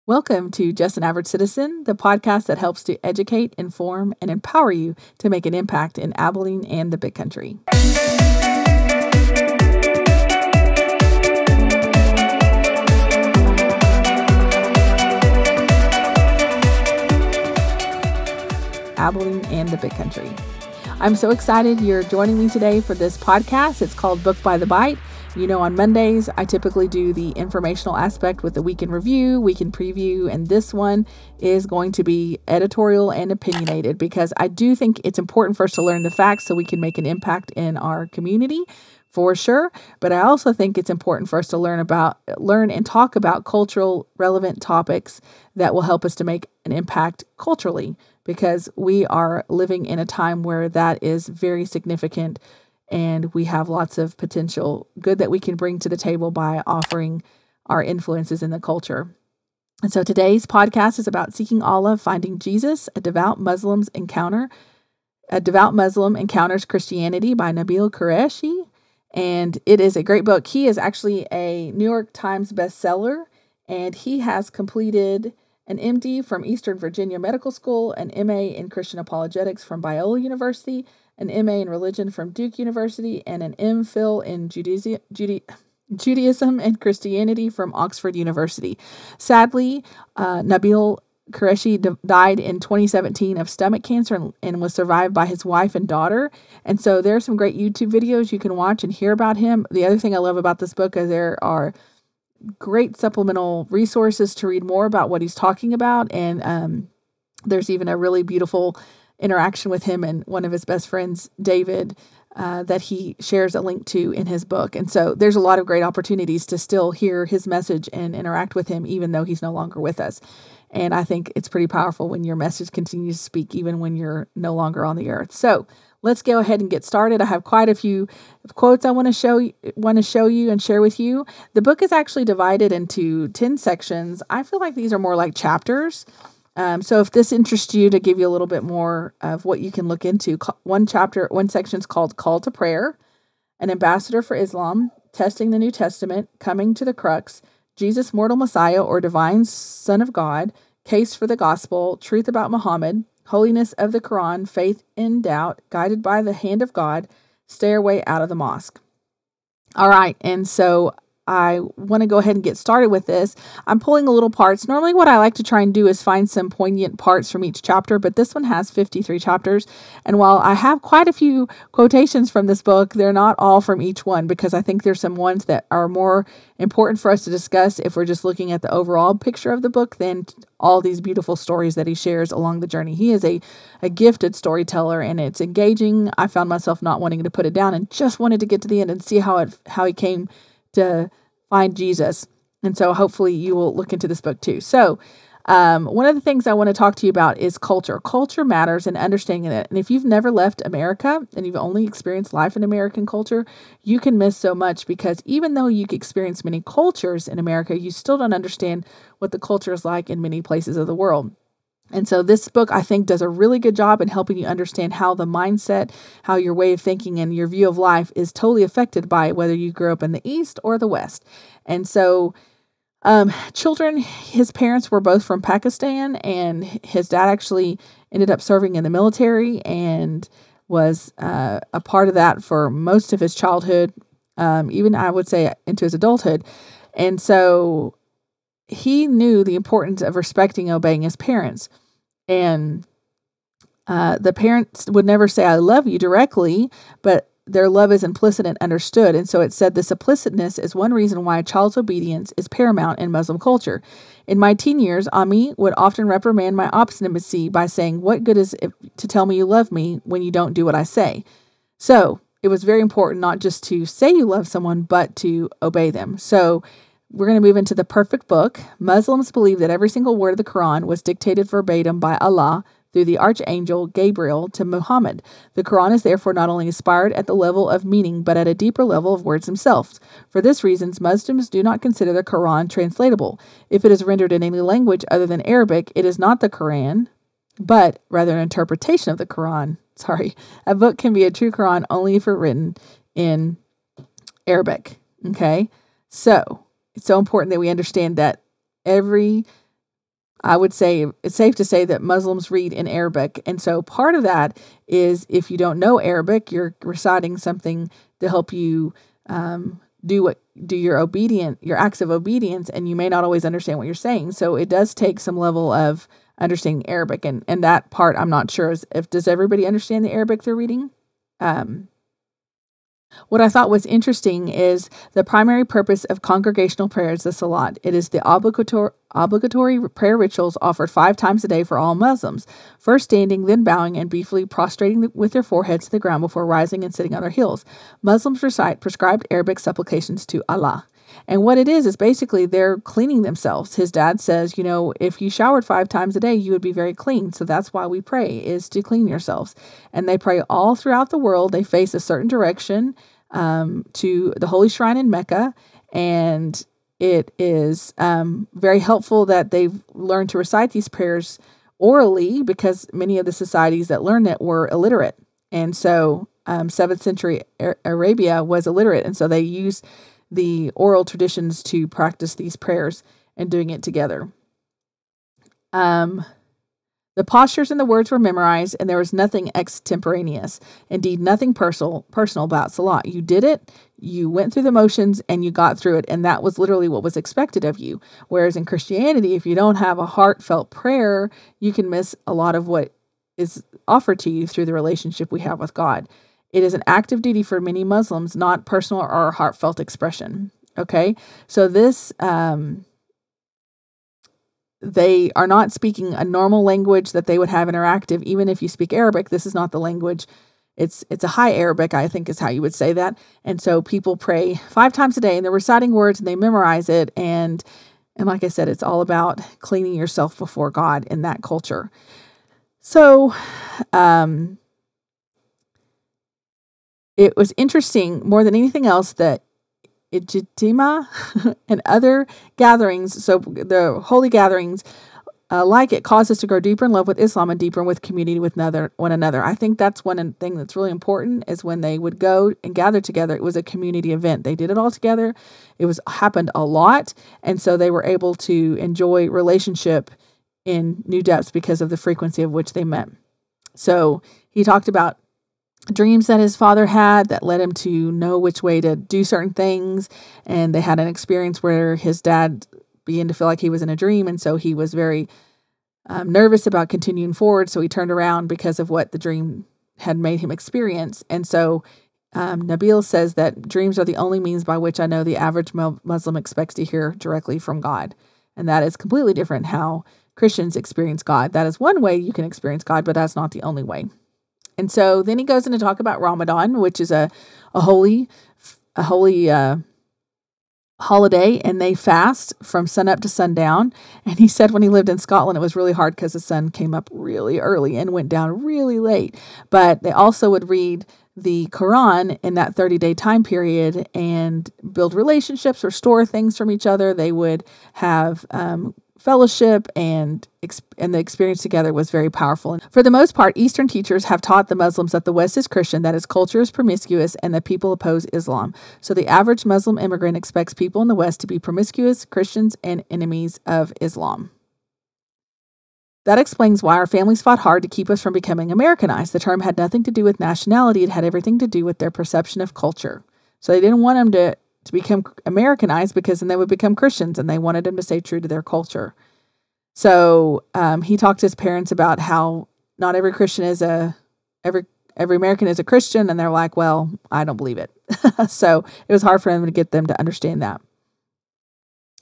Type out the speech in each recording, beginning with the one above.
Welcome to Just an Average Citizen, the podcast that helps to educate, inform, and empower you to make an impact in Abilene and the Big Country. Abilene and the Big Country. I'm so excited you're joining me today for this podcast. It's called Book by the Bite. You know, on Mondays, I typically do the informational aspect with the week in review, week in preview, and this one is going to be editorial and opinionated because I do think it's important for us to learn the facts so we can make an impact in our community for sure. But I also think it's important for us to learn and talk about cultural relevant topics that will help us to make an impact culturally because we are living in a time where that is very significant. And we have lots of potential good that we can bring to the table by offering our influences in the culture. And so today's podcast is about seeking Allah, finding Jesus, a devout Muslim encounters Christianity by Nabeel Qureshi. And it is a great book. He is actually a New York Times bestseller, and he has completed an MD from Eastern Virginia Medical School, an MA in Christian Apologetics from Biola University, an MA in Religion from Duke University, and an MPhil in Judaism and Christianity from Oxford University. Sadly, Nabeel Qureshi died in 2017 of stomach cancer and was survived by his wife and daughter. And so there are some great YouTube videos you can watch and hear about him. The other thing I love about this book is there are great supplemental resources to read more about what he's talking about. And there's even a really beautiful interaction with him and one of his best friends, David, that he shares a link to in his book. And so there's a lot of great opportunities to still hear his message and interact with him, even though he's no longer with us. And I think it's pretty powerful when your message continues to speak, even when you're no longer on the earth. So let's go ahead and get started. I have quite a few quotes I want to show you and share with you. The book is actually divided into 10 sections. I feel like these are more like chapters. So if this interests you, to give you a little bit more of what you can look into, one section is called Call to Prayer, An Ambassador for Islam, Testing the New Testament, Coming to the Crux, Jesus Mortal Messiah or Divine Son of God, Case for the Gospel, Truth about Muhammad, Holiness of the Quran, Faith in Doubt, Guided by the Hand of God, Stairway Out of the Mosque. All right, and so I want to go ahead and get started with this. I'm pulling a little parts. Normally what I like to try and do is find some poignant parts from each chapter, but this one has 53 chapters. And while I have quite a few quotations from this book, they're not all from each one because I think there's some ones that are more important for us to discuss if we're just looking at the overall picture of the book than all these beautiful stories that he shares along the journey. He is a gifted storyteller and it's engaging. I found myself not wanting to put it down and just wanted to get to the end and see how he came to find Jesus. And so hopefully you will look into this book too. So one of the things I want to talk to you about is culture. Culture matters and understanding it. And if you've never left America and you've only experienced life in American culture, you can miss so much because even though you experience many cultures in America, you still don't understand what the culture is like in many places of the world. And so this book, I think, does a really good job in helping you understand how the mindset, how your way of thinking and your view of life is totally affected by whether you grew up in the East or the West. And so his parents were both from Pakistan, and his dad actually ended up serving in the military and was a part of that for most of his childhood, even I would say into his adulthood. And so he knew the importance of respecting and obeying his parents. And the parents would never say, I love you directly, but their love is implicit and understood. And so it said this implicitness is one reason why a child's obedience is paramount in Muslim culture. In my teen years, Ami would often reprimand my obstinacy by saying, what good is it to tell me you love me when you don't do what I say? So it was very important not just to say you love someone, but to obey them. So we're going to move into the perfect book. Muslims believe that every single word of the Quran was dictated verbatim by Allah through the archangel Gabriel to Muhammad. The Quran is therefore not only inspired at the level of meaning, but at a deeper level of words themselves. For this reason, Muslims do not consider the Quran translatable. If it is rendered in any language other than Arabic, it is not the Quran, but rather an interpretation of the Quran. A book can be a true Quran only if it's written in Arabic. Okay, so it's so important that we understand that every I would say it's safe to say that Muslims read in Arabic. And so part of that is if you don't know Arabic, you're reciting something to help you do your acts of obedience, and you may not always understand what you're saying. So it does take some level of understanding Arabic. And that part, I'm not sure does everybody understand the Arabic they're reading? What I thought was interesting is the primary purpose of congregational prayer is the Salat. It is the obligatory prayer rituals offered 5 times a day for all Muslims, first standing, then bowing, and briefly prostrating with their foreheads to the ground before rising and sitting on their heels. Muslims recite prescribed Arabic supplications to Allah. And what it is basically they're cleaning themselves. His dad says, if you showered 5 times a day, you would be very clean. So that's why we pray, is to clean yourselves. And they pray all throughout the world. They face a certain direction to the Holy Shrine in Mecca. And it is very helpful that they've learned to recite these prayers orally, because many of the societies that learned it were illiterate. And so 7th century Arabia was illiterate. And so they used the oral traditions to practice these prayers and doing it together. The postures and the words were memorized, and there was nothing extemporaneous. Indeed, nothing personal about Salat. You did it, you went through the motions, and you got through it, and that was literally what was expected of you. Whereas in Christianity, if you don't have a heartfelt prayer, you can miss a lot of what is offered to you through the relationship we have with God. It is an active duty for many Muslims, not personal or heartfelt expression. Okay, so this, they are not speaking a normal language that they would have interactive. Even if you speak Arabic, this is not the language. It's a high Arabic, I think is how you would say that. And so people pray 5 times a day, and they're reciting words, and they memorize it. And like I said, it's all about cleaning yourself before God in that culture. So, it was interesting more than anything else that Ijtima and other gatherings, so the holy gatherings like it, caused us to grow deeper in love with Islam and deeper with community with one another. I think that's one thing that's really important, is when they would go and gather together, it was a community event. They did it all together. It happened a lot. And so they were able to enjoy relationship in new depths because of the frequency of which they met. So he talked about dreams that his father had that led him to know which way to do certain things. And they had an experience where his dad began to feel like he was in a dream. And so he was very nervous about continuing forward. So he turned around because of what the dream had made him experience. And so Nabeel says that dreams are the only means by which I know the average Muslim expects to hear directly from God. And that is completely different how Christians experience God. That is one way you can experience God, but that's not the only way. And so then he goes into talk about Ramadan, which is a holy holiday, and they fast from sunup to sundown. And he said when he lived in Scotland, it was really hard because the sun came up really early and went down really late. But they also would read the Quran in that 30-day time period and build relationships, restore things from each other. They would have fellowship, and the experience together was very powerful. And for the most part, Eastern teachers have taught the Muslims that the West is Christian, that its culture is promiscuous, and that people oppose Islam. So the average Muslim immigrant expects people in the West to be promiscuous, Christians, and enemies of Islam. That explains why our families fought hard to keep us from becoming Americanized. The term had nothing to do with nationality. It had everything to do with their perception of culture. So they didn't want them to become Americanized, because then they would become Christians, and they wanted them to stay true to their culture. So he talked to his parents about how not every Christian is every American is a Christian, and they're like, well, I don't believe it. So it was hard for him to get them to understand that.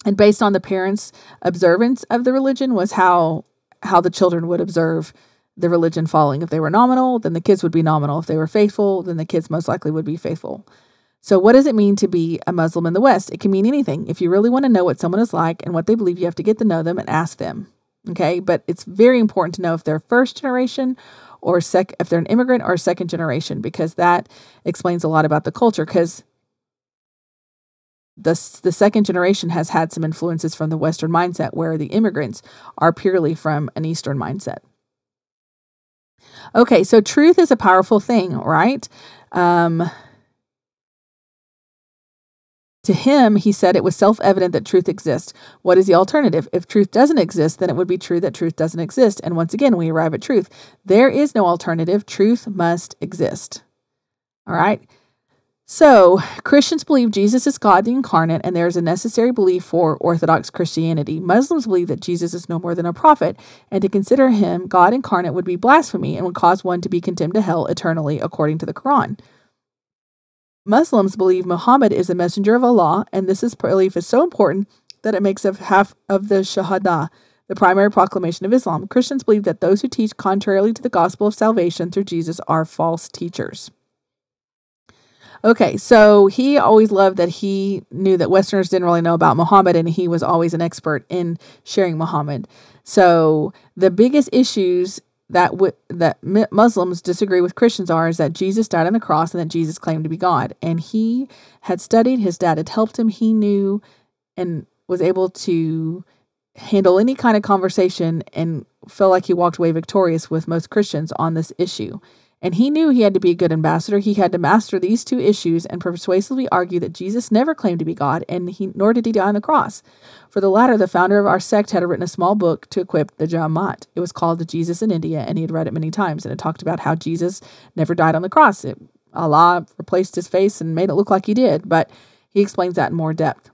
And based on the parents' observance of the religion was how the children would observe the religion following. If they were nominal, then the kids would be nominal. If they were faithful, then the kids most likely would be faithful. So what does it mean to be a Muslim in the West? It can mean anything. If you really want to know what someone is like and what they believe, you have to get to know them and ask them. Okay, but it's very important to know if they're first generation or if they're an immigrant or second generation, because that explains a lot about the culture. Because the second generation has had some influences from the Western mindset, where the immigrants are purely from an Eastern mindset. Okay, so truth is a powerful thing, right? To him, he said it was self-evident that truth exists. What is the alternative? If truth doesn't exist, then it would be true that truth doesn't exist. And once again, we arrive at truth. There is no alternative. Truth must exist. All right. So Christians believe Jesus is God the incarnate, and there is a necessary belief for Orthodox Christianity. Muslims believe that Jesus is no more than a prophet, and to consider him God incarnate would be blasphemy and would cause one to be condemned to hell eternally, according to the Quran. Muslims believe Muhammad is a messenger of Allah, and this belief is so important that it makes up half of the Shahada, the primary proclamation of Islam. Christians believe that those who teach contrarily to the gospel of salvation through Jesus are false teachers. Okay, so he always loved that he knew that Westerners didn't really know about Muhammad, and he was always an expert in sharing Muhammad. So the biggest issues that Muslims disagree with Christians is that Jesus died on the cross and that Jesus claimed to be God. And he had studied, his dad had helped him, he knew and was able to handle any kind of conversation and felt like he walked away victorious with most Christians on this issue. And he knew he had to be a good ambassador. He had to master these two issues and persuasively argue that Jesus never claimed to be God, and nor did he die on the cross. For the latter, the founder of our sect had written a small book to equip the Jamaat. It was called The Jesus in India, and he had read it many times, and it talked about how Jesus never died on the cross. Allah replaced his face and made it look like he did, but he explains that in more depth.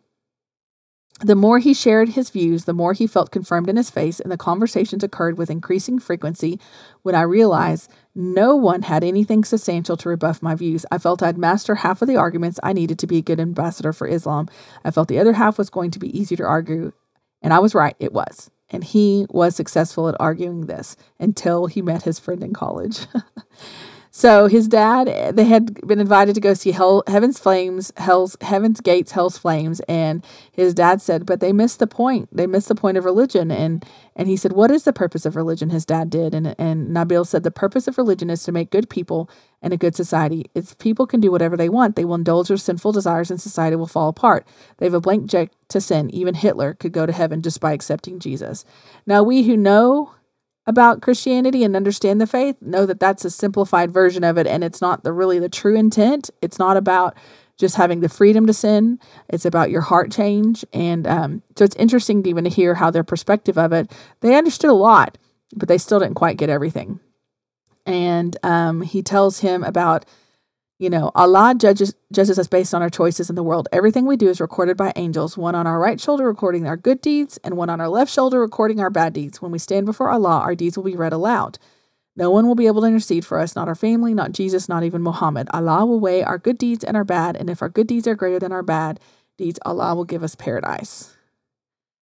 The more he shared his views, the more he felt confirmed in his faith, and the conversations occurred with increasing frequency. When I realized no one had anything substantial to rebuff my views, I felt I'd master half of the arguments I needed to be a good ambassador for Islam. I felt the other half was going to be easy to argue, and I was right, it was. And he was successful at arguing this until he met his friend in college. So his dad, they had been invited to go see Heaven's Gates, Hell's Flames. And his dad said, but they missed the point. They missed the point of religion. And he said, what is the purpose of religion? His dad did. And Nabeel said, the purpose of religion is to make good people and a good society. If people can do whatever they want, they will indulge their sinful desires and society will fall apart. They have a blank check to sin. Even Hitler could go to heaven just by accepting Jesus. Now, we who know about Christianity and understand the faith know that that's a simplified version of it, and it's not really the true intent. It's not about just having the freedom to sin. It's about your heart change. And so it's interesting to even hear how their perspective of it. They understood a lot, but they still didn't quite get everything. And he tells him about, Allah judges us based on our choices in the world. Everything we do is recorded by angels, one on our right shoulder recording our good deeds, and one on our left shoulder recording our bad deeds. When we stand before Allah, our deeds will be read aloud. No one will be able to intercede for us, not our family, not Jesus, not even Muhammad. Allah will weigh our good deeds and our bad, and if our good deeds are greater than our bad deeds, Allah will give us paradise.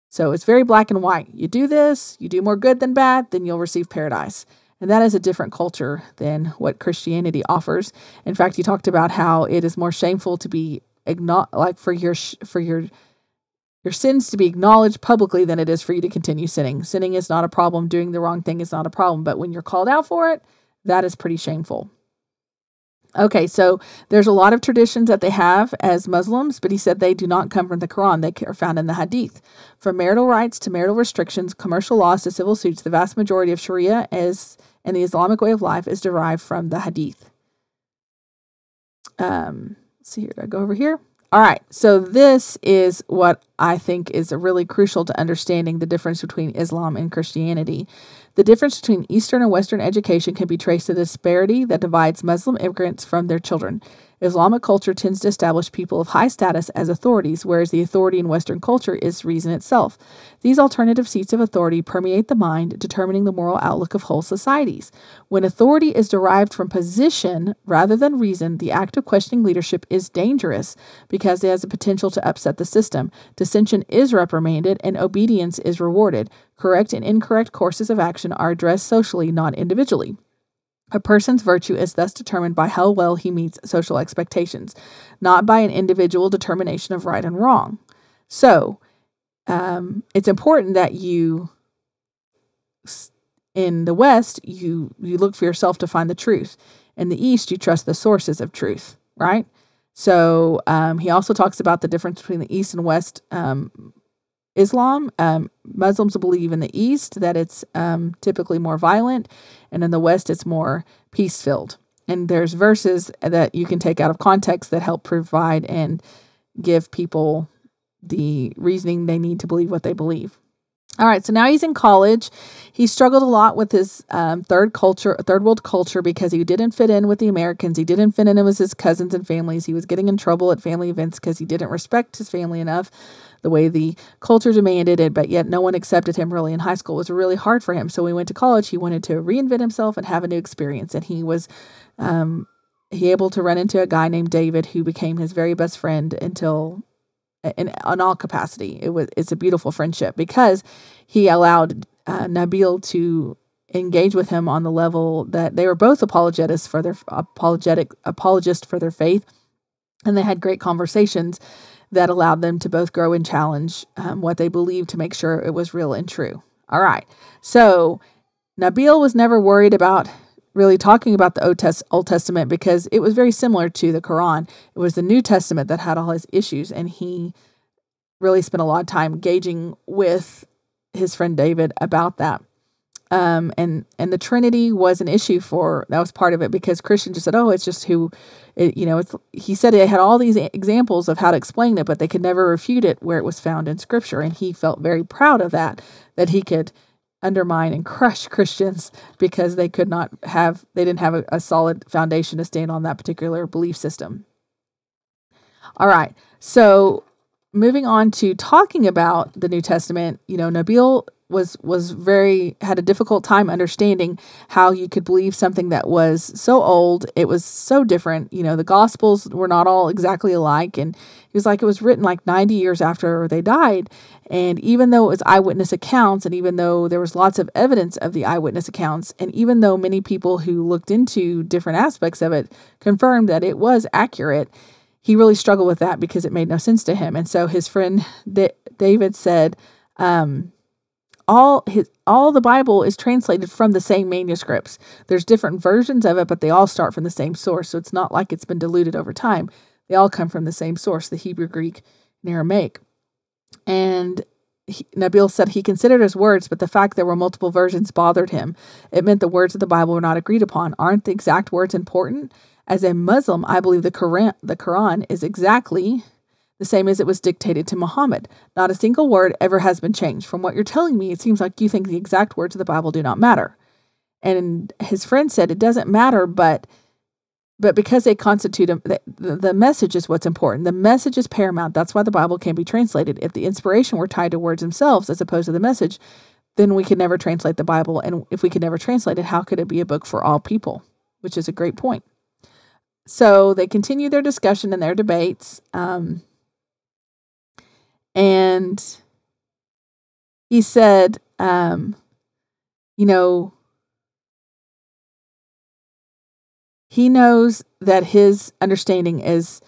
So it's very black and white. You do this, you do more good than bad, then you'll receive paradise. And that is a different culture than what Christianity offers. In fact, he talked about how it is more shameful to be for your sins to be acknowledged publicly than it is for you to continue sinning. Sinning is not a problem. Doing the wrong thing is not a problem. But when you're called out for it, that is pretty shameful. Okay, so there's a lot of traditions that they have as Muslims, but he said they do not come from the Quran. They are found in the Hadith. From marital rights to marital restrictions, commercial laws to civil suits, the vast majority of Sharia and the Islamic way of life is derived from the Hadith. Let's see here. Did I go over here? All right, so this is what I think is really crucial to understanding the difference between Islam and Christianity. The difference between Eastern and Western education can be traced to the disparity that divides Muslim immigrants from their children. Islamic culture tends to establish people of high status as authorities, whereas the authority in Western culture is reason itself. These alternative seats of authority permeate the mind, determining the moral outlook of whole societies. When authority is derived from position rather than reason, the act of questioning leadership is dangerous because it has the potential to upset the system. Dissension is reprimanded and obedience is rewarded. Correct and incorrect courses of action are addressed socially, not individually. A person's virtue is thus determined by how well he meets social expectations, not by an individual determination of right and wrong. So, it's important that in the West, you look for yourself to find the truth. In the East, you trust the sources of truth, right? So, he also talks about the difference between the East and West Islam. Muslims believe in the East that it's typically more violent, and in the West it's more peace-filled. And there's verses that you can take out of context that help provide and give people the reasoning they need to believe what they believe. All right, so now he's in college. He struggled a lot with his third world culture, because he didn't fit in with the Americans. He didn't fit in with his cousins and families. He was getting in trouble at family events because he didn't respect his family enough the way the culture demanded it, but yet no one accepted him really in high school. It was really hard for him. So when he went to college, he wanted to reinvent himself and have a new experience. And he was able to run into a guy named David, who became his very best friend until in all capacity. It's a beautiful friendship, because he allowed Nabeel to engage with him on the level that they were both apologists for their faith, and they had great conversations that allowed them to both grow and challenge what they believed to make sure it was real and true. All right, so Nabeel was never worried about really talking about the Old Testament, because it was very similar to the Quran. It was the New Testament that had all his issues, and he really spent a lot of time engaging with his friend David about that. And the Trinity was an issue that was part of it, because Christians just said, oh, it's just he said it had all these examples of how to explain it, but they could never refute it where it was found in Scripture. And he felt very proud of that he could undermine and crush Christians, because they didn't have a solid foundation to stand on that particular belief system. All right. So moving on to talking about the New Testament, Nabeel had a difficult time understanding how you could believe something that was so old. It was so different. The Gospels were not all exactly alike. And he was like, it was written like 90 years after they died. And even though it was eyewitness accounts, and even though there was lots of evidence of the eyewitness accounts, and even though many people who looked into different aspects of it confirmed that it was accurate, he really struggled with that because it made no sense to him. And so his friend David said, all the Bible is translated from the same manuscripts. There's different versions of it, but they all start from the same source. So it's not like it's been diluted over time. They all come from the same source, the Hebrew, Greek, and Aramaic. And Nabeel said he considered his words, but the fact there were multiple versions bothered him. It meant the words of the Bible were not agreed upon. Aren't the exact words important? As a Muslim, I believe the Quran is exactly the same as it was dictated to Muhammad. Not a single word ever has been changed. From what you're telling me, it seems like you think the exact words of the Bible do not matter. And his friend said it doesn't matter, but because they constitute the message is what's important. The message is paramount. That's why the Bible can be translated. If the inspiration were tied to words themselves as opposed to the message, then we could never translate the Bible. And if we could never translate it, how could it be a book for all people? Which is a great point. So they continue their discussion and their debates. And he said, he knows that his understanding is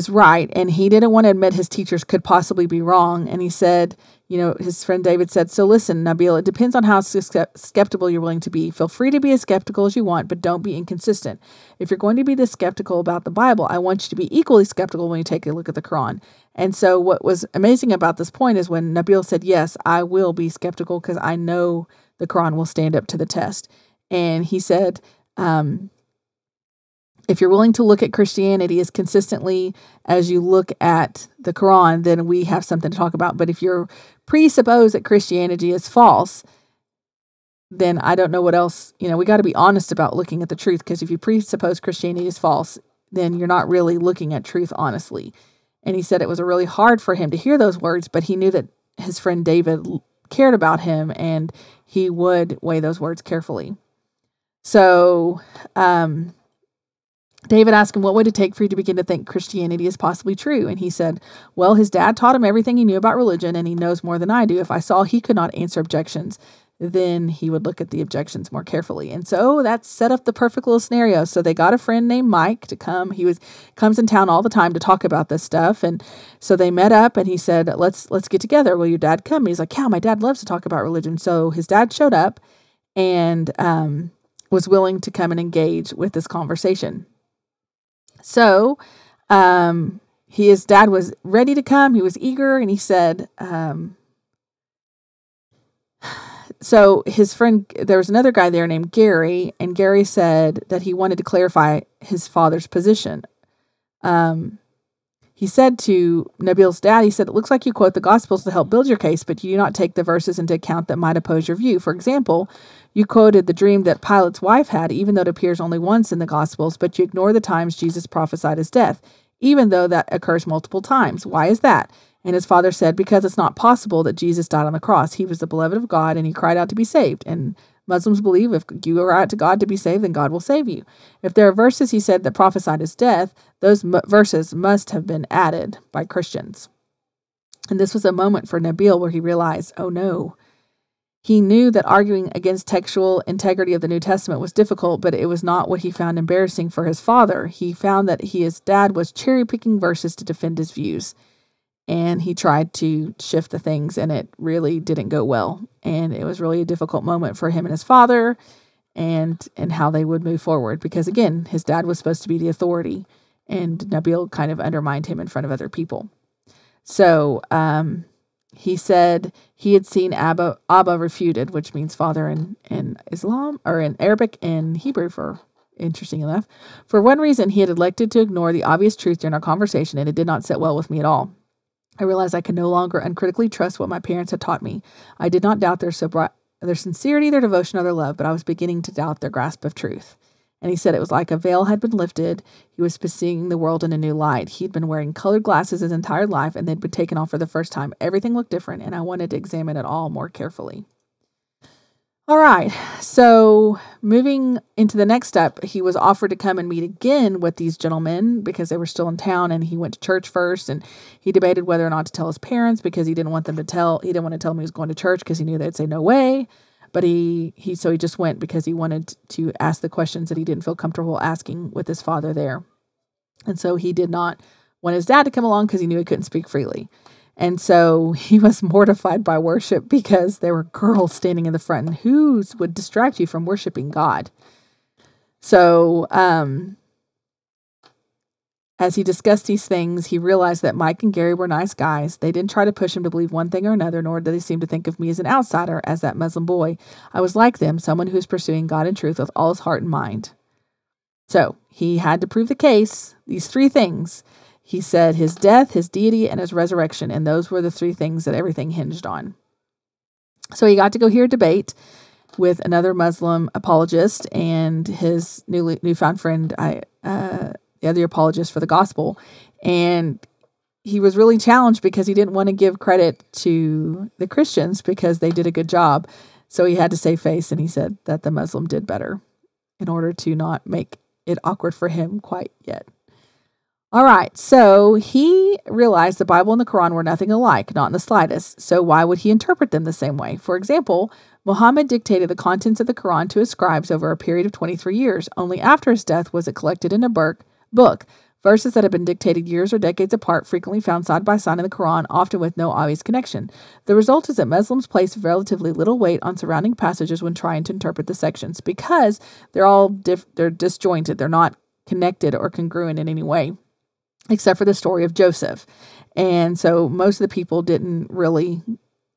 right, and he didn't want to admit his teachers could possibly be wrong. And he said, his friend David said, so listen, Nabeel, it depends on how skeptical you're willing to be. Feel free to be as skeptical as you want, but don't be inconsistent. If you're going to be this skeptical about the Bible, I want you to be equally skeptical when you take a look at the Quran. And so what was amazing about this point is when Nabeel said, yes, I will be skeptical because I know the Quran will stand up to the test. And he said, if you're willing to look at Christianity as consistently as you look at the Quran, then we have something to talk about. But if you're presuppose that Christianity is false, then I don't know what else, we got to be honest about looking at the truth, because if you presuppose Christianity is false, then you're not really looking at truth honestly. And he said it was really hard for him to hear those words, but he knew that his friend David cared about him and he would weigh those words carefully. So, David asked him, what would it take for you to begin to think Christianity is possibly true? And he said, well, his dad taught him everything he knew about religion, and he knows more than I do. If I saw he could not answer objections, then he would look at the objections more carefully. And so that set up the perfect little scenario. So they got a friend named Mike to come. He comes in town all the time to talk about this stuff. And so they met up, and he said, let's get together. Will your dad come? And he's like, yeah, my dad loves to talk about religion. So his dad showed up and was willing to come and engage with this conversation. So, his dad was ready to come. He was eager, and he said, so his friend, there was another guy there named Gary, and Gary said that he wanted to clarify his father's position. He he said to Nabeel's dad, he said, "It looks like you quote the Gospels to help build your case, but you do not take the verses into account that might oppose your view. For example, you quoted the dream that Pilate's wife had, even though it appears only once in the Gospels, but you ignore the times Jesus prophesied his death, even though that occurs multiple times. Why is that?" And his father said, "Because it's not possible that Jesus died on the cross. He was the beloved of God, and he cried out to be saved. And Muslims believe if you cry out to God to be saved, then God will save you. If there are verses," he said, "that prophesied his death, those verses must have been added by Christians." And this was a moment for Nabeel where he realized, oh no. He knew that arguing against textual integrity of the New Testament was difficult, but it was not what he found embarrassing for his father. He found that his dad was cherry-picking verses to defend his views. And he tried to shift the things, and it really didn't go well. And it was really a difficult moment for him and his father and how they would move forward. Because, again, his dad was supposed to be the authority, and Nabeel kind of undermined him in front of other people. So he said he had seen Abba refuted, which means father in Islam, or in Arabic and Hebrew, interesting enough. For one reason, he had elected to ignore the obvious truth during our conversation, and it did not sit well with me at all. I realized I could no longer uncritically trust what my parents had taught me. I did not doubt their sincerity, their devotion, or their love, but I was beginning to doubt their grasp of truth. And he said it was like a veil had been lifted. He was seeing the world in a new light. He'd been wearing colored glasses his entire life, and they'd been taken off for the first time. Everything looked different, and I wanted to examine it all more carefully. All right, so moving into the next step, he was offered to come and meet again with these gentlemen because they were still in town, and he went to church first, and he debated whether or not to tell his parents because he didn't want to tell them he was going to church because he knew they'd say no way. But he just went because he wanted to ask the questions that he didn't feel comfortable asking with his father there. And so he did not want his dad to come along because he knew he couldn't speak freely. And so he was mortified by worship because there were girls standing in the front, and who would distract you from worshiping God? So as he discussed these things, he realized that Mike and Gary were nice guys. They didn't try to push him to believe one thing or another, nor did they seem to think of me as an outsider, as that Muslim boy. I was like them, someone who was pursuing God and truth with all his heart and mind. So he had to prove the case, these three things. He said his death, his deity, and his resurrection, and those were the three things that everything hinged on. So he got to go hear a debate with another Muslim apologist and his newfound friend, the other apologist for the gospel. And he was really challenged because he didn't want to give credit to the Christians because they did a good job. So he had to save face, and he said that the Muslim did better in order to not make it awkward for him quite yet. All right, so he realized the Bible and the Quran were nothing alike, not in the slightest. So why would he interpret them the same way? For example, Muhammad dictated the contents of the Quran to his scribes over a period of 23 years. Only after his death was it collected in a book. Verses that had been dictated years or decades apart, frequently found side by side in the Quran, often with no obvious connection. The result is that Muslims place relatively little weight on surrounding passages when trying to interpret the sections because they're disjointed. They're not connected or congruent in any way, except for the story of Joseph. And so most of the people didn't really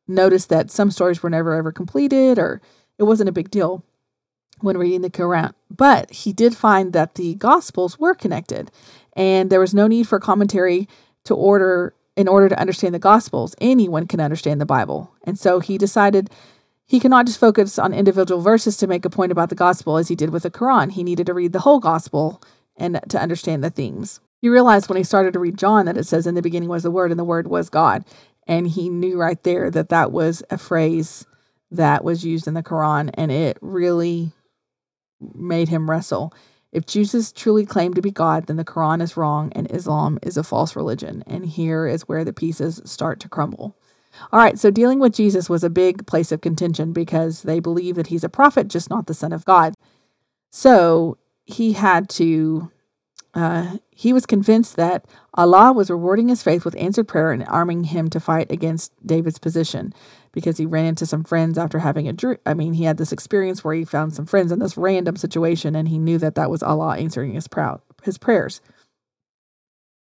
notice that some stories were never ever completed, or it wasn't a big deal when reading the Quran. But he did find that the Gospels were connected, and there was no need for commentary in order to understand the Gospels. Anyone can understand the Bible. And so he decided he could not just focus on individual verses to make a point about the Gospel as he did with the Quran. He needed to read the whole Gospel and to understand the themes. He realized when he started to read John that it says, "In the beginning was the Word, and the Word was God." And he knew right there that that was a phrase that was used in the Quran, and it really made him wrestle. If Jesus truly claimed to be God, then the Quran is wrong, and Islam is a false religion. And here is where the pieces start to crumble. All right, so dealing with Jesus was a big place of contention because they believe that he's a prophet, just not the Son of God. So he had to... he was convinced that Allah was rewarding his faith with answered prayer and arming him to fight against David's position, because he ran into some friends after having he had this experience where he found some friends in this random situation, and he knew that that was Allah answering his prayers.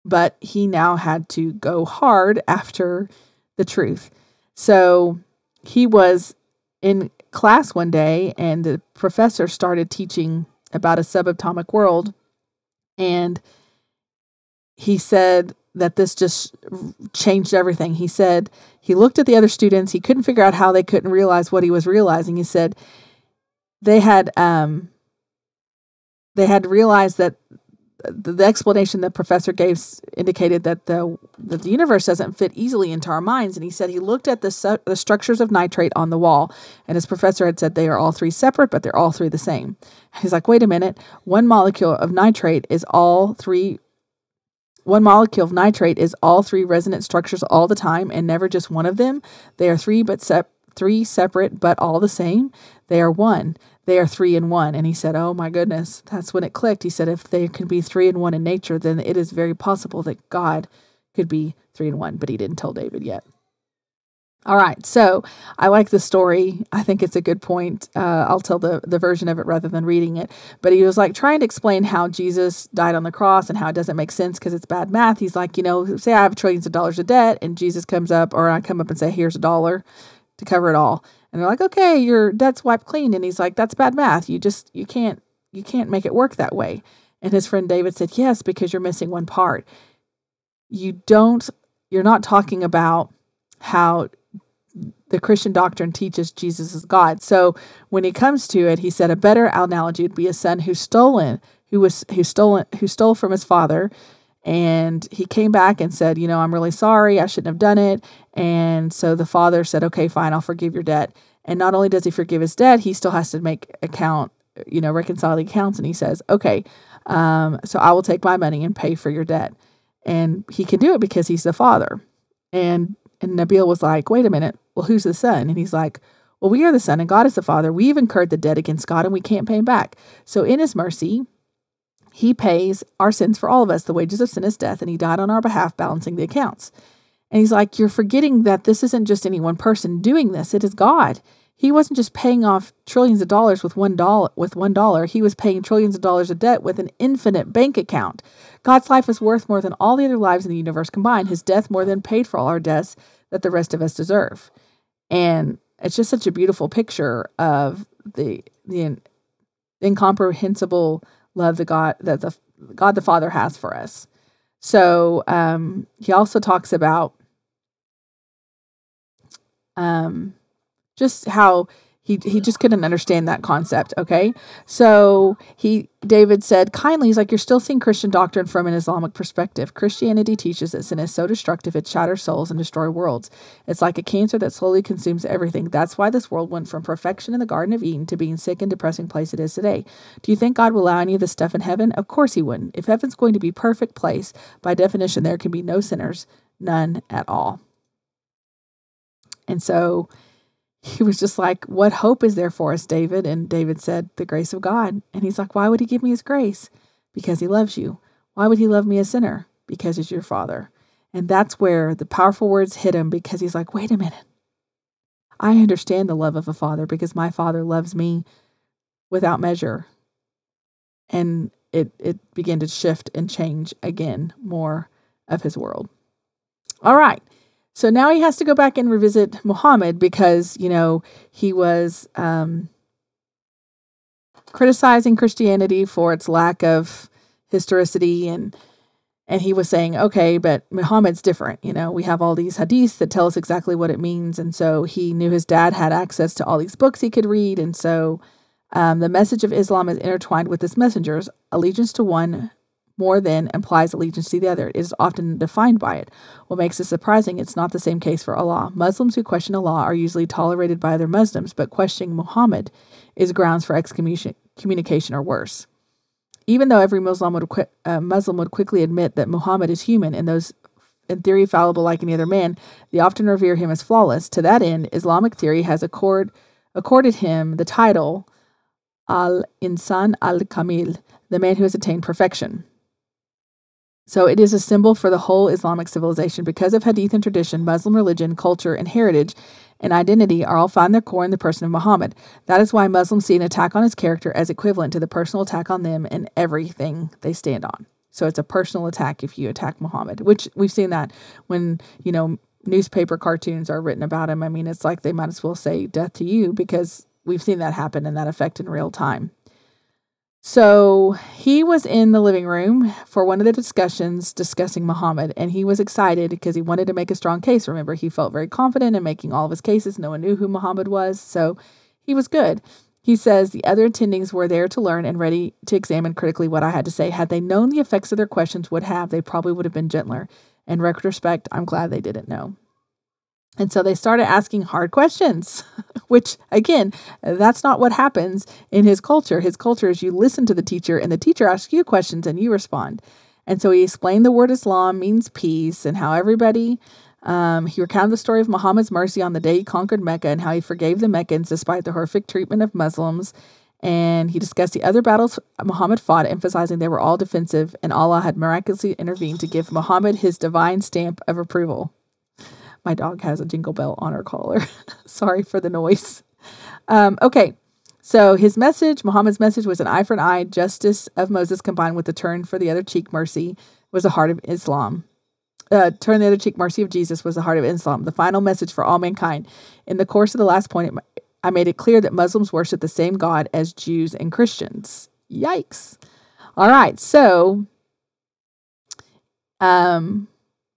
But he now had to go hard after the truth. So he was in class one day, and the professor started teaching about a subatomic world. And he said that this just changed everything. He said he looked at the other students. He couldn't figure out how they couldn't realize what he was realizing. He said they had realized that the explanation the professor gave indicated that the universe doesn't fit easily into our minds. And he said he looked at the structures of nitrate on the wall, and his professor had said they are all three separate, but they're all three the same. He's like, wait a minute, one molecule of nitrate is all three resonant structures all the time, and never just one of them. They are three separate, but all the same. They are one. They are 3 in 1. And he said, oh my goodness, that's when it clicked. He said, if they can be 3 in 1 in nature, then it is very possible that God could be 3 in 1, but he didn't tell David yet. All right. So I like the story. I think it's a good point. I'll tell the version of it rather than reading it. But he was like trying to explain how Jesus died on the cross and how it doesn't make sense because it's bad math. He's like, say I have trillions of dollars of debt and Jesus comes up, or I come up and say, here's $1 to cover it all. And they're like, okay, your debt's wiped clean. And he's like, that's bad math. You can't make it work that way. And his friend David said, yes, because you're missing one part. You're not talking about how the Christian doctrine teaches Jesus is God. So when he comes to it, he said a better analogy would be a son who stole from his father. And he came back and said, I'm really sorry. I shouldn't have done it. And so the father said, okay, fine, I'll forgive your debt. And not only does he forgive his debt, he still has to reconcile the accounts. And he says, okay, so I will take my money and pay for your debt. And he can do it because he's the father. And Nabeel was like, wait a minute. Well, who's the son? And he's like, well, we are the son and God is the father. We've incurred the debt against God and we can't pay him back. So in his mercy, he pays our sins for all of us. The wages of sin is death, and he died on our behalf, balancing the accounts. And he's like, you're forgetting that this isn't just any one person doing this. It is God. He wasn't just paying off trillions of dollars with $1. He was paying trillions of dollars of debt with an infinite bank account. God's life is worth more than all the other lives in the universe combined. His death more than paid for all our debts that the rest of us deserve. And it's just such a beautiful picture of the incomprehensible love that God the Father has for us. So he also talks about just how he just couldn't understand that concept. Okay, so David said kindly, he's like, you're still seeing Christian doctrine from an Islamic perspective. Christianity teaches that sin is so destructive it shatters souls and destroys worlds. It's like a cancer that slowly consumes everything. That's why this world went from perfection in the Garden of Eden to being sick and depressing place it is today. Do you think God will allow any of this stuff in heaven? Of course he wouldn't. If heaven's going to be a perfect place, by definition there can be no sinners, none at all. And so he was just like, what hope is there for us, David? And David said, the grace of God. And he's like, why would he give me his grace? Because he loves you. Why would he love me a sinner? Because he's your father. And that's where the powerful words hit him, because he's like, wait a minute. I understand the love of a father because my father loves me without measure. And it began to shift and change again more of his world. All right. So now he has to go back and revisit Muhammad because, he was criticizing Christianity for its lack of historicity. And he was saying, okay, but Muhammad's different. We have all these hadiths that tell us exactly what it means. And so he knew his dad had access to all these books he could read. And so the message of Islam is intertwined with its messengers. Allegiance to one more than implies allegiance to the other. It is often defined by it. What makes it surprising, it's not the same case for Allah. Muslims who question Allah are usually tolerated by other Muslims, but questioning Muhammad is grounds for excommunication or worse. Even though every Muslim would quickly admit that Muhammad is human and those in theory fallible like any other man, they often revere him as flawless. To that end, Islamic theory has accorded him the title Al-Insan al-Kamil, the man who has attained perfection. So it is a symbol for the whole Islamic civilization. Because of hadith and tradition, Muslim religion, culture, and heritage and identity are all found their core in the person of Muhammad. That is why Muslims see an attack on his character as equivalent to the personal attack on them and everything they stand on. So it's a personal attack if you attack Muhammad, which we've seen that when, newspaper cartoons are written about him. I mean, it's like they might as well say death to you because we've seen that happen and that effect in real time. So he was in the living room for one of the discussions discussing Muhammad, and he was excited because he wanted to make a strong case. Remember, he felt very confident in making all of his cases. No one knew who Muhammad was, so he was good. He says the other attendings were there to learn and ready to examine critically what I had to say. Had they known the effects of their questions they probably would have been gentler. In retrospect, I'm glad they didn't know. And so they started asking hard questions, which, again, that's not what happens in his culture. His culture is you listen to the teacher, and the teacher asks you questions, and you respond. And so he explained the word Islam means peace, and how everybody, he recounted the story of Muhammad's mercy on the day he conquered Mecca, and how he forgave the Meccans despite the horrific treatment of Muslims. And he discussed the other battles Muhammad fought, emphasizing they were all defensive, and Allah had miraculously intervened to give Muhammad his divine stamp of approval. My dog has a jingle bell on her collar. Sorry for the noise. Okay, so Muhammad's message was an eye for an eye, justice of Moses combined with the turn for the other cheek mercy was the heart of Islam. Turn the other cheek mercy of Jesus was the heart of Islam, the final message for all mankind. In the course of the last point, I made it clear that Muslims worship the same God as Jews and Christians. Yikes. All right, so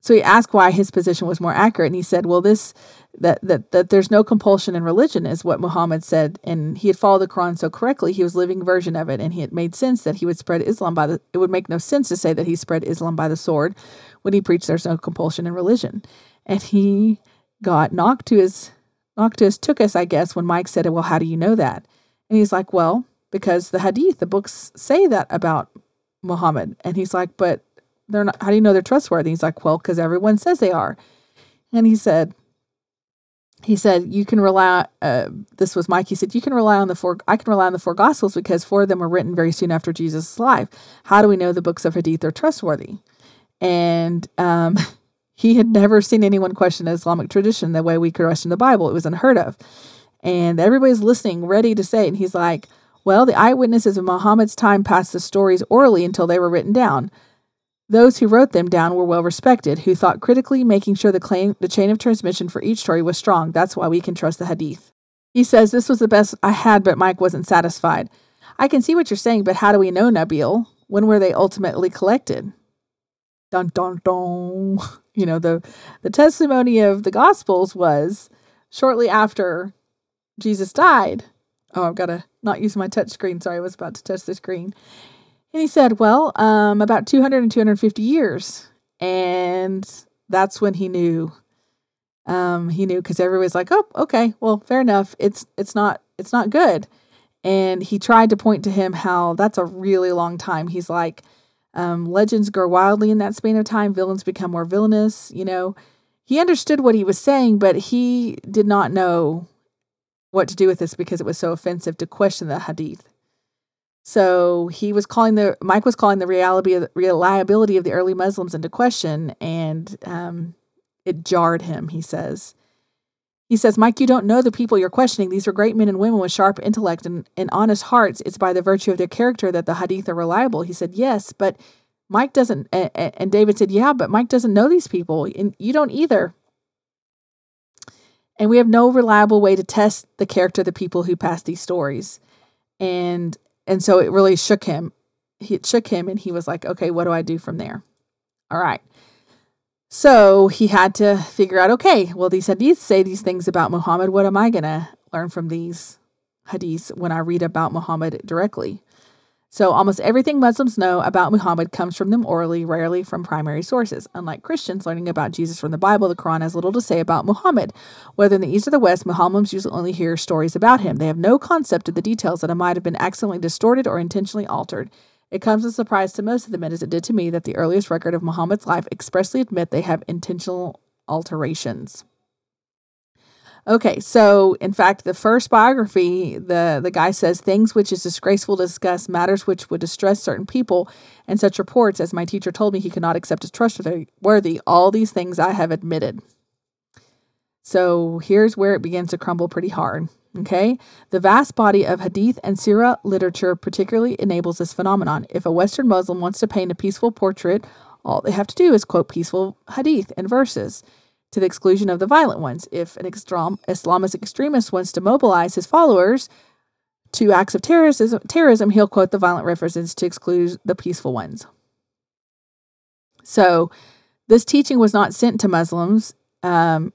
he asked why his position was more accurate, and he said, well, that there's no compulsion in religion is what Muhammad said, and he had followed the Quran so correctly, he was a living version of it, and it made sense that he would spread Islam it would make no sense to say that he spread Islam by the sword when he preached there's no compulsion in religion. And he got knocked to his tuchus, I guess, when Mike said, well, how do you know that? And he's like, well, because the hadith, the books say that about Muhammad. And he's like, but they're not, how do you know they're trustworthy? He's like, well, because everyone says they are. And he said, you can rely, this was Mike, he said, I can rely on the four gospels because 4 of them were written very soon after Jesus' life. How do we know the books of hadith are trustworthy? And he had never seen anyone question the Islamic tradition the way we question the Bible. It was unheard of. And everybody's listening, ready to say it. And he's like, well, the eyewitnesses of Muhammad's time passed the stories orally until they were written down. Those who wrote them down were well respected, who thought critically, making sure the chain of transmission for each story was strong. That's why we can trust the hadith. He says, this was the best I had, but Mike wasn't satisfied. I can see what you're saying, but how do we know, Nabeel? When were they ultimately collected? Dun, dun, dun. The testimony of the Gospels was shortly after Jesus died. Oh, I've got to not use my touch screen. Sorry, I was about to touch the screen. And he said, well, about 200 and 250 years. And that's when he knew. He knew because everybody's like, oh, okay, well, fair enough. It's not good. And he tried to point to him how that's a really long time. He's like, legends grow wildly in that span of time. Villains become more villainous. He understood what he was saying, but he did not know what to do with this because it was so offensive to question the hadith. So Mike was calling the reliability of the early Muslims into question, and it jarred him, he says. He says, Mike, you don't know the people you're questioning. These are great men and women with sharp intellect and honest hearts. It's by the virtue of their character that the hadith are reliable. He said, yes, but Mike doesn't, and David said, yeah, but Mike doesn't know these people, and you don't either. And we have no reliable way to test the character of the people who pass these stories. And so it really shook him. It shook him, and he was like, okay, what do I do from there? All right. So he had to figure out, okay, well, these hadiths say these things about Muhammad. What am I going to learn from these hadiths when I read about Muhammad directly? So almost everything Muslims know about Muhammad comes from them orally, rarely from primary sources. Unlike Christians learning about Jesus from the Bible, the Quran has little to say about Muhammad. Whether in the East or the West, Muslims usually only hear stories about him. They have no concept of the details that might have been accidentally distorted or intentionally altered. It comes as a surprise to most of them, as it did to me, that the earliest record of Muhammad's life expressly admit they have intentional alterations. Okay, so in fact, the first biography, the guy says, things which is disgraceful to discuss, matters which would distress certain people, and such reports, as my teacher told me he could not accept as trustworthy, all these things I have admitted. So here's where it begins to crumble pretty hard. Okay, the vast body of hadith and seerah literature particularly enables this phenomenon. If a Western Muslim wants to paint a peaceful portrait, all they have to do is quote peaceful hadith and verses, to the exclusion of the violent ones. If an Islamist extremist wants to mobilize his followers to acts of terrorism, he'll quote the violent references to exclude the peaceful ones. So this teaching was not sent to Muslims. Let's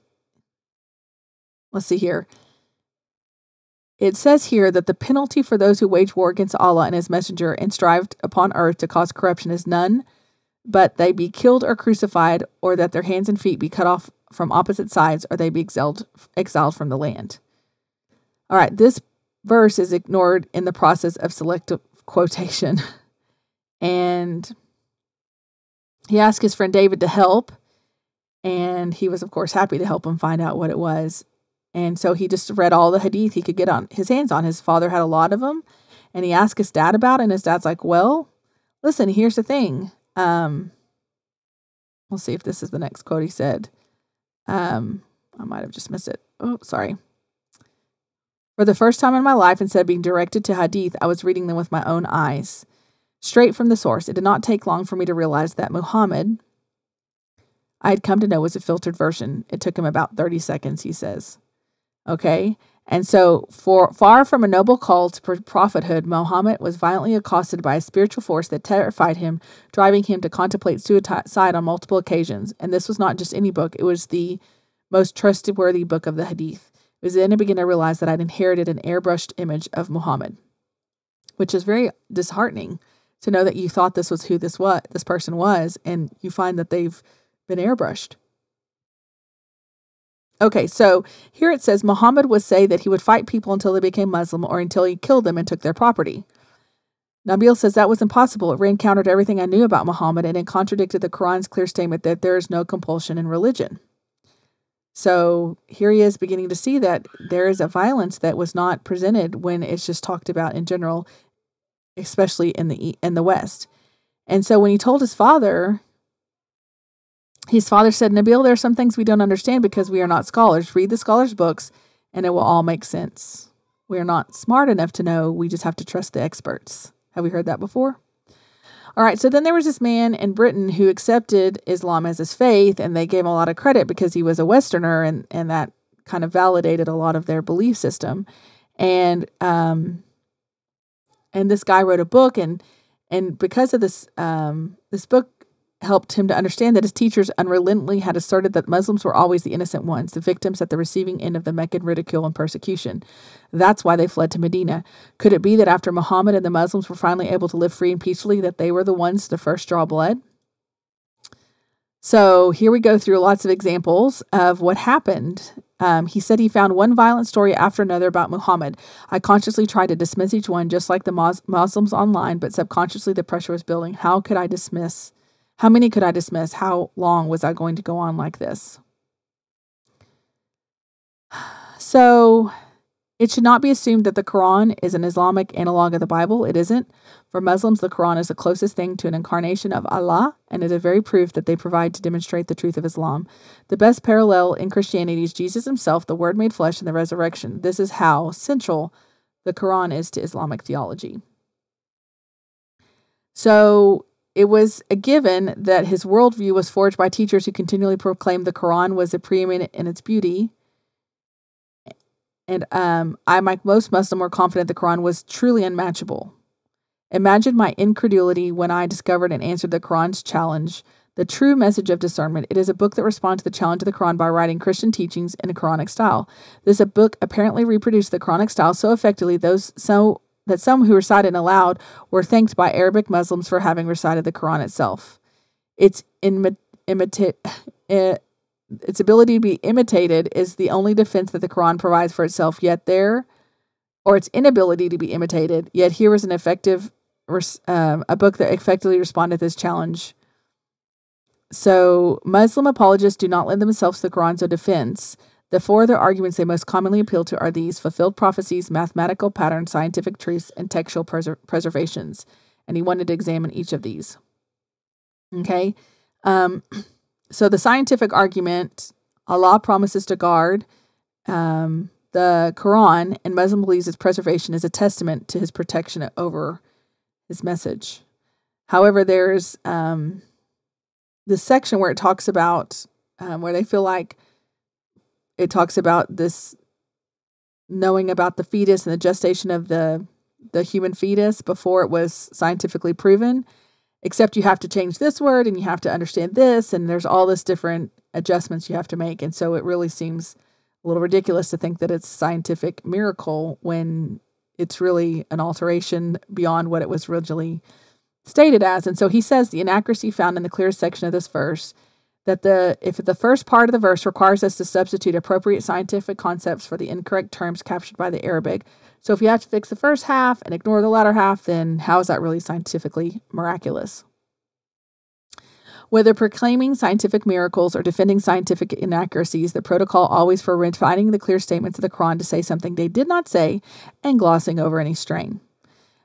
see here. It says here that the penalty for those who wage war against Allah and his messenger and strive upon earth to cause corruption is none, but they be killed or crucified, or that their hands and feet be cut off from opposite sides, or they be exiled from the land. All right, this verse is ignored in the process of selective quotation. And he asked his friend David to help, and he was, of course, happy to help him find out what it was. And so he just read all the hadith he could get on his hands on. His father had a lot of them, and he asked his dad about it, and his dad's like, well, listen, here's the thing. We'll see if this is the next quote he said. I might have just missed it. Oh, sorry. For the first time in my life, instead of being directed to hadith, I was reading them with my own eyes, straight from the source. It did not take long for me to realize that Muhammad, I had come to know, was a filtered version. It took him about 30 seconds, he says. Okay? And so, far from a noble call to prophethood, Muhammad was violently accosted by a spiritual force that terrified him, driving him to contemplate suicide on multiple occasions. And this was not just any book. It was the most trustworthy book of the hadith. It was then I began to realize that I'd inherited an airbrushed image of Muhammad, which is very disheartening to know that you thought this was who this person was, and you find that they've been airbrushed. Okay, so here it says Muhammad would say that he would fight people until they became Muslim or until he killed them and took their property. Nabeel says that was impossible. It encountered everything I knew about Muhammad, and it contradicted the Quran's clear statement that there is no compulsion in religion. So here he is beginning to see that there is a violence that was not presented when it's just talked about in general, especially in the West. And so when he told his father said, Nabeel, there are some things we don't understand because we are not scholars. Read the scholars' books and it will all make sense. We are not smart enough to know. We just have to trust the experts. Have we heard that before? All right, so then there was this man in Britain who accepted Islam as his faith, and they gave him a lot of credit because he was a Westerner, and that kind of validated a lot of their belief system. And this guy wrote a book, and because of this, this book helped him to understand that his teachers unrelentingly had asserted that Muslims were always the innocent ones, the victims at the receiving end of the Meccan ridicule and persecution. That's why they fled to Medina. Could it be that after Muhammad and the Muslims were finally able to live free and peacefully, that they were the ones to first draw blood? So here we go through lots of examples of what happened. He said he found one violent story after another about Muhammad. I consciously tried to dismiss each one, just like the Muslims online, but subconsciously the pressure was building. How many could I dismiss? How long was I going to go on like this? So it should not be assumed that the Quran is an Islamic analog of the Bible. It isn't. For Muslims, the Quran is the closest thing to an incarnation of Allah, and is a very proof that they provide to demonstrate the truth of Islam. The best parallel in Christianity is Jesus himself, the Word made flesh, and the resurrection. This is how central the Quran is to Islamic theology. So it was a given that his worldview was forged by teachers who continually proclaimed the Quran was the preeminent in its beauty. And like most Muslims, were confident the Quran was truly unmatchable. Imagine my incredulity when I discovered and answered the Quran's challenge, the true message of discernment. It is a book that responds to the challenge of the Quran by writing Christian teachings in a Quranic style. This book apparently reproduced the Quranic style so effectively that some who recited aloud were thanked by Arabic Muslims for having recited the Quran itself. Its ability to be imitated is the only defense that the Quran provides for itself, its inability to be imitated, yet here was a book that effectively responded to this challenge. So Muslim apologists do not lend themselves to the Quran's defense. The four other arguments they most commonly appeal to are these: fulfilled prophecies, mathematical patterns, scientific truths, and textual preservations. And he wanted to examine each of these. Okay. So the scientific argument, Allah promises to guard the Quran, and Muslim believes its preservation is a testament to his protection over his message. However, there's this section where it talks about, where they feel like it talks about this knowing about the fetus and the gestation of the human fetus before it was scientifically proven, except you have to change this word and you have to understand this, and there's all this different adjustments you have to make. And so it really seems a little ridiculous to think that it's a scientific miracle when it's really an alteration beyond what it was originally stated as. And so he says the inaccuracy found in the clearest section of this verse, that if the first part of the verse requires us to substitute appropriate scientific concepts for the incorrect terms captured by the Arabic. So if you have to fix the first half and ignore the latter half, then how is that really scientifically miraculous? Whether proclaiming scientific miracles or defending scientific inaccuracies, the protocol always for refining the clear statements of the Quran to say something they did not say and glossing over any strain.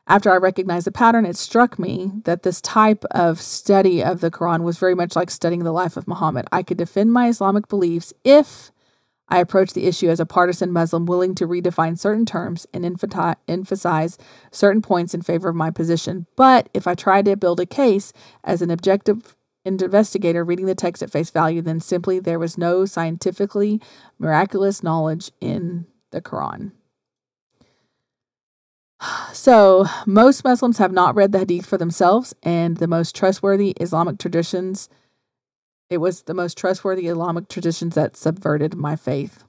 After I recognized the pattern, it struck me that this type of study of the Quran was very much like studying the life of Muhammad. I could defend my Islamic beliefs if I approached the issue as a partisan Muslim willing to redefine certain terms and emphasize certain points in favor of my position. But if I tried to build a case as an objective investigator reading the text at face value, then simply there was no scientifically miraculous knowledge in the Quran. So, most Muslims have not read the Hadith for themselves, and the most trustworthy Islamic traditions, it was the most trustworthy Islamic traditions that subverted my faith.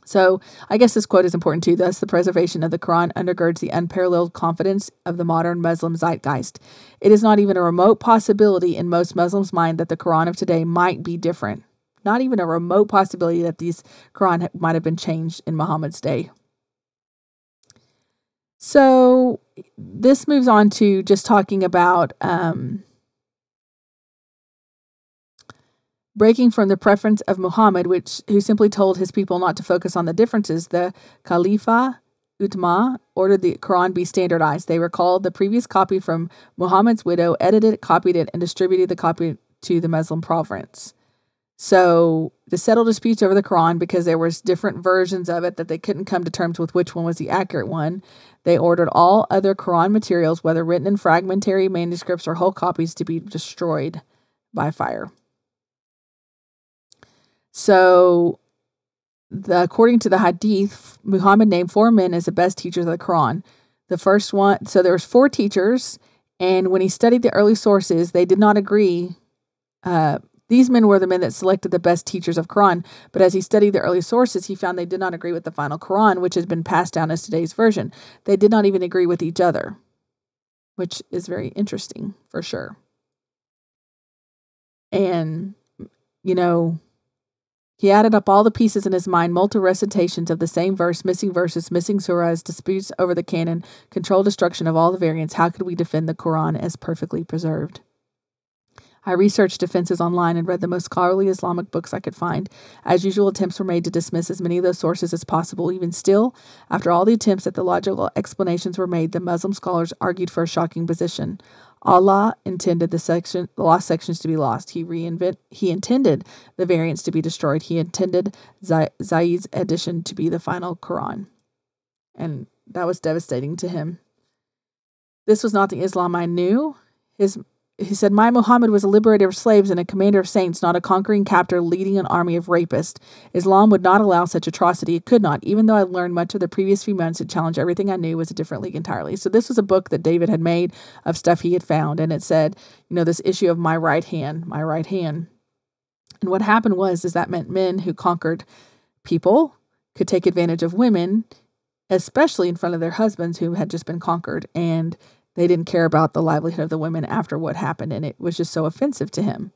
So, I guess this quote is important too. Thus, the preservation of the Quran undergirds the unparalleled confidence of the modern Muslim zeitgeist. It is not even a remote possibility in most Muslims' mind that the Quran of today might be different. Not even a remote possibility that these Quran might have been changed in Muhammad's day. So this moves on to just talking about breaking from the preference of Muhammad, who simply told his people not to focus on the differences. The Khalifa Utma ordered the Quran be standardized. They recalled the previous copy from Muhammad's widow, edited it, copied it, and distributed the copy to the Muslim province. So to settle disputes over the Quran, because there was different versions of it that they couldn't come to terms with which one was the accurate one, they ordered all other Quran materials, whether written in fragmentary manuscripts or whole copies, to be destroyed by fire. So, according to the Hadith, Muhammad named 4 men as the best teachers of the Quran. The first one, so there was 4 teachers, and when he studied the early sources, they did not agree. These men were the men that selected the best teachers of Quran, but as he studied the early sources, he found they did not agree with the final Quran, which has been passed down as today's version. They did not even agree with each other, which is very interesting for sure. And, he added up all the pieces in his mind, multiple recitations of the same verse, missing verses, missing surahs, disputes over the canon, controlled destruction of all the variants. How could we defend the Quran as perfectly preserved? I researched defenses online and read the most scholarly Islamic books I could find. As usual, attempts were made to dismiss as many of those sources as possible. Even still, after all the attempts at the logical explanations were made, the Muslim scholars argued for a shocking position. Allah intended the lost sections to be lost. He intended the variants to be destroyed. He intended Zayd's edition to be the final Quran. And that was devastating to him. This was not the Islam I knew. He said, my Muhammad was a liberator of slaves and a commander of saints, not a conquering captor leading an army of rapists. Islam would not allow such atrocity. It could not. Even though I learned much of the previous few months, it challenged everything I knew, was a different league entirely. So this was a book that David had made of stuff he had found. And it said, this issue of my right hand. And what happened is that meant men who conquered people could take advantage of women, especially in front of their husbands who had just been conquered. And they didn't care about the livelihood of the women after what happened, and it was just so offensive to him.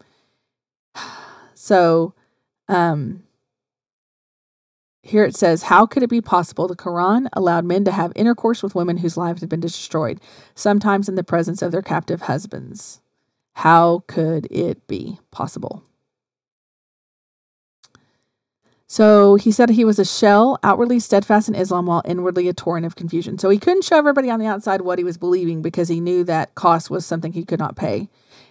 So, here it says, how could it be possible the Quran allowed men to have intercourse with women whose lives had been destroyed, sometimes in the presence of their captive husbands? How could it be possible? So he said he was a shell, outwardly steadfast in Islam, while inwardly a torrent of confusion. So he couldn't show everybody on the outside what he was believing because he knew that cost was something he could not pay.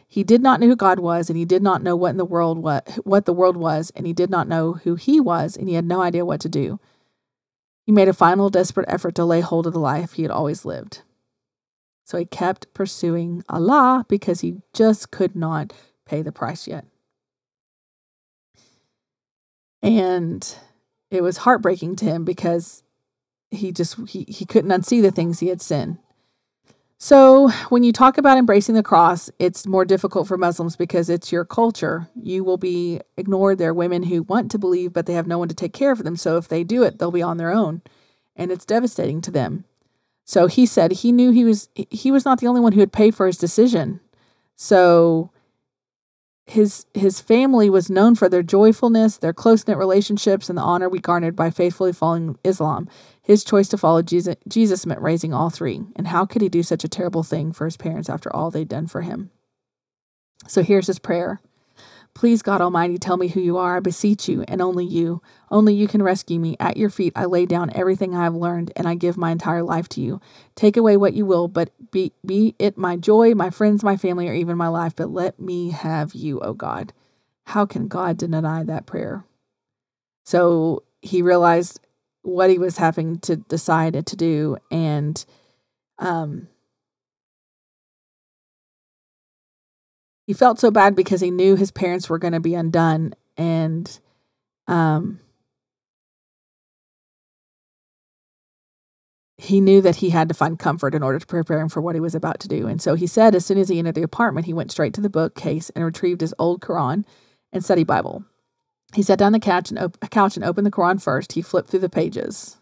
He did not know who God was, and he did not know what the world was, and he did not know who he was, and he had no idea what to do. He made a final desperate effort to lay hold of the life he had always lived. So he kept pursuing Allah because he just could not pay the price yet. And it was heartbreaking to him because he couldn't unsee the things he had sinned. So when you talk about embracing the cross, it's more difficult for Muslims because it's your culture. You will be ignored. There are women who want to believe, but they have no one to take care of them. So if they do it, they'll be on their own. And it's devastating to them. So he said he knew he was not the only one who had paid for his decision. So his family was known for their joyfulness, their close-knit relationships, and the honor we garnered by faithfully following Islam. His choice to follow Jesus meant raising all three. And how could he do such a terrible thing for his parents after all they'd done for him? So here's his prayer. Please, God Almighty, tell me who you are. I beseech you, and only you. Only you can rescue me. At your feet, I lay down everything I have learned, and I give my entire life to you. Take away what you will, but be it my joy, my friends, my family, or even my life, but let me have you, O God. How can God deny that prayer? So he realized what he was having to decide to do, and he felt so bad because he knew his parents were going to be undone, and he knew that he had to find comfort in order to prepare him for what he was about to do. And so he said as soon as he entered the apartment, he went straight to the bookcase and retrieved his old Quran and study Bible. He sat down on the couch and opened the Quran first. He flipped through the pages,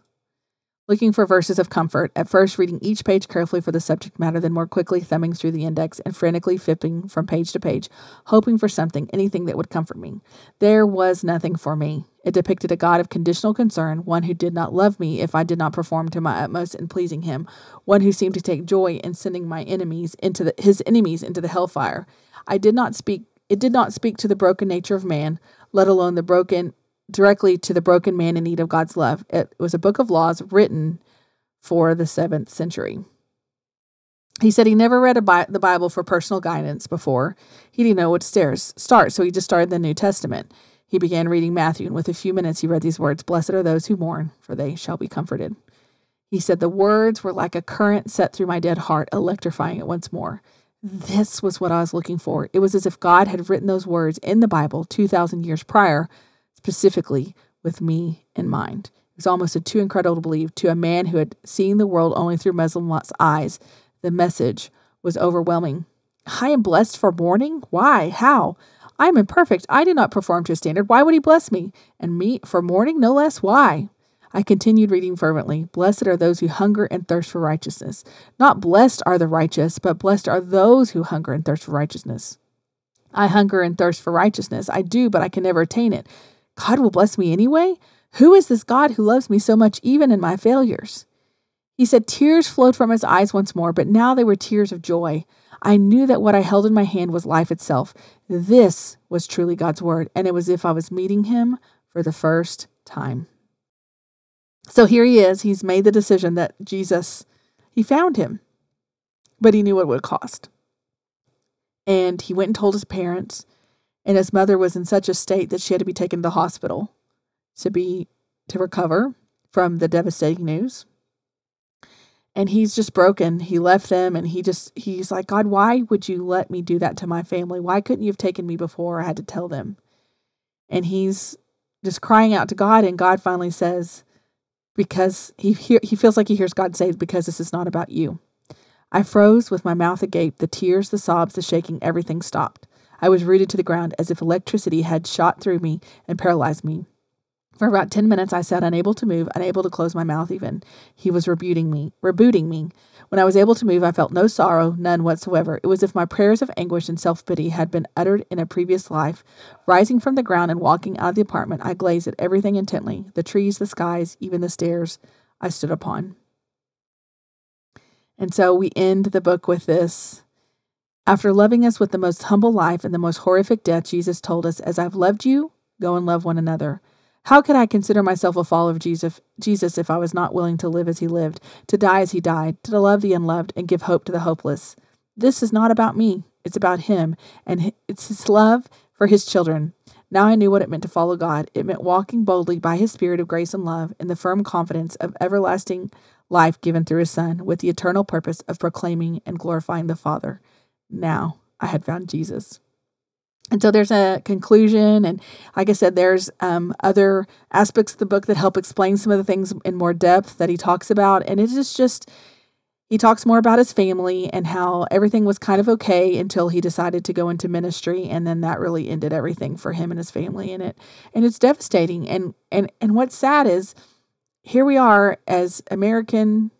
looking for verses of comfort, at first reading each page carefully for the subject matter, then more quickly thumbing through the index and frantically flipping from page to page, hoping for something, anything that would comfort me. There was nothing for me. It depicted a God of conditional concern, one who did not love me if I did not perform to my utmost in pleasing him, one who seemed to take joy in sending my enemies his enemies into the hellfire. It did not speak to the broken nature of man, let alone directly to the broken man in need of God's love. It was a book of laws written for the 7th century. He said he never read the Bible for personal guidance before. He didn't know what to start, so he just started the New Testament. He began reading Matthew, and with a few minutes he read these words, "Blessed are those who mourn, for they shall be comforted." He said the words were like a current set through my dead heart, electrifying it once more. This was what I was looking for. It was as if God had written those words in the Bible 2,000 years prior, specifically with me in mind. It was almost too incredible to believe. To a man who had seen the world only through Muslim eyes, the message was overwhelming. I am blessed for mourning? Why? How? I am imperfect. I do not perform to a standard. Why would he bless me? And me for mourning, no less? Why? I continued reading fervently. Blessed are those who hunger and thirst for righteousness. Not blessed are the righteous, but blessed are those who hunger and thirst for righteousness. I hunger and thirst for righteousness. I do, but I can never attain it. God will bless me anyway? Who is this God who loves me so much even in my failures? He said tears flowed from his eyes once more, but now they were tears of joy. I knew that what I held in my hand was life itself. This was truly God's word, and it was as if I was meeting him for the first time. So here he is. He's made the decision that he found him, but he knew what it would cost. And he went and told his parents, and his mother was in such a state that she had to be taken to the hospital to recover from the devastating news. And he's just broken. He left them, and he's like, God, why would you let me do that to my family? Why couldn't you have taken me before I had to tell them? And he's just crying out to God, and God finally says, because he feels like he hears God say, because this is not about you. I froze with my mouth agape. The tears, the sobs, the shaking, everything stopped. I was rooted to the ground as if electricity had shot through me and paralyzed me. For about 10 minutes, I sat unable to move, unable to close my mouth even. He was rebooting me. When I was able to move, I felt no sorrow, none whatsoever. It was as if my prayers of anguish and self-pity had been uttered in a previous life. Rising from the ground and walking out of the apartment, I gazed at everything intently, the trees, the skies, even the stairs I stood upon. And so we end the book with this. After loving us with the most humble life and the most horrific death, Jesus told us, as I've loved you, go and love one another. How could I consider myself a follower of Jesus if I was not willing to live as he lived, to die as he died, to love the unloved, and give hope to the hopeless? This is not about me. It's about him, and it's his love for his children. Now I knew what it meant to follow God. It meant walking boldly by his spirit of grace and love in the firm confidence of everlasting life given through his Son, with the eternal purpose of proclaiming and glorifying the Father. Now I had found Jesus. And so there's a conclusion. And like I said, there's other aspects of the book that help explain some of the things in more depth that he talks about. And it is just, he talks more about his family and how everything was kind of okay until he decided to go into ministry. And then that really ended everything for him and his family. And it's devastating. And what's sad is here we are as American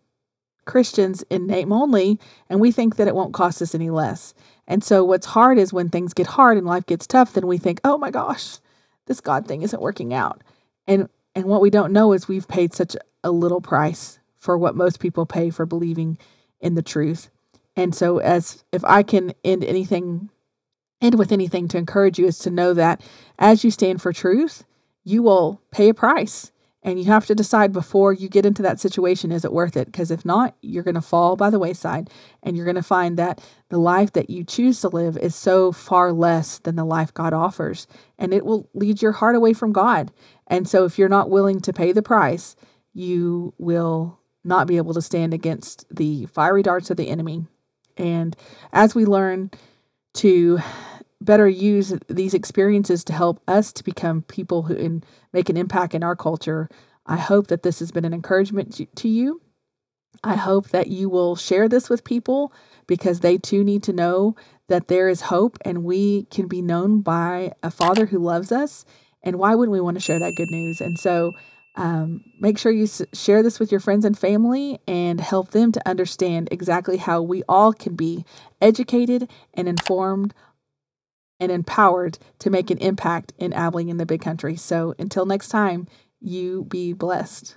Christians in name only, and we think that it won't cost us any less. And so what's hard is when things get hard and life gets tough, then we think, oh my gosh, this God thing isn't working out. And what we don't know is we've paid such a little price for what most people pay for believing in the truth. And so as if I can end with anything to encourage you, is to know that as you stand for truth, you will pay a price. And you have to decide before you get into that situation, is it worth it? Because if not, you're going to fall by the wayside, and you're going to find that the life that you choose to live is so far less than the life God offers, and it will lead your heart away from God. And so if you're not willing to pay the price, you will not be able to stand against the fiery darts of the enemy. And as we learn to better use these experiences to help us to become people who make an impact in our culture, I hope that this has been an encouragement to you. I hope that you will share this with people, because they too need to know that there is hope and we can be known by a Father who loves us. And why wouldn't we want to share that good news? And so make sure you share this with your friends and family and help them to understand exactly how we all can be educated and informed and empowered to make an impact in Abilene in the big country. So until next time, you be blessed.